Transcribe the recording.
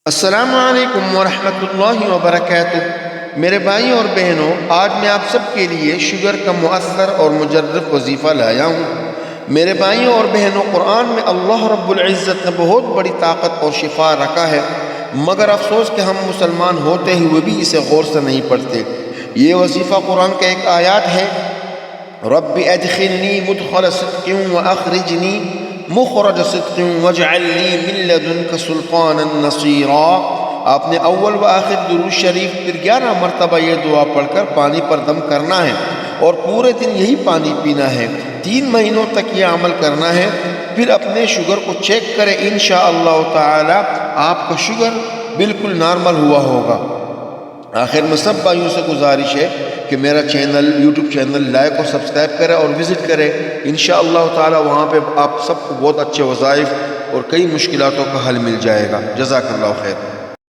السلام علیکم ورحمۃ اللہ وبرکاتہ۔ میرے بھائیوں اور بہنوں، آج میں آپ سب کے لیے شوگر کا مؤثر اور مجرب وظیفہ لایا ہوں۔ میرے بھائیوں اور بہنوں، قرآن میں اللہ رب العزت نے بہت بڑی طاقت اور شفا رکھا ہے، مگر افسوس کہ ہم مسلمان ہوتے ہوئے بھی اسے غور سے نہیں پڑھتے۔ یہ وظیفہ قرآن کا ایک آیات ہے، رب ادخلنی مدخل صدق واخرجنی مخرج صدق واجعل لی من لدنک سلطانا نصیرا۔ آپ نے اول و آخر درود شریف پھر 11 مرتبہ یہ دعا پڑھ کر پانی پر دم کرنا ہے اور پورے دن یہی پانی پینا ہے۔ 3 مہینوں تک یہ عمل کرنا ہے، پھر اپنے شوگر کو چیک کریں، انشاءاللہ تعالی آپ کا شوگر بالکل نارمل ہوا ہوگا۔ آخر میں سب بھائیوں سے گزارش ہے کہ میرا یوٹیوب چینل لائک اور سبسکرائب کرے اور وزٹ کرے، انشاءاللہ تعالی وہاں پہ آپ سب کو بہت اچھے وظائف اور کئی مشکلاتوں کا حل مل جائے گا۔ جزاک اللہ خیر۔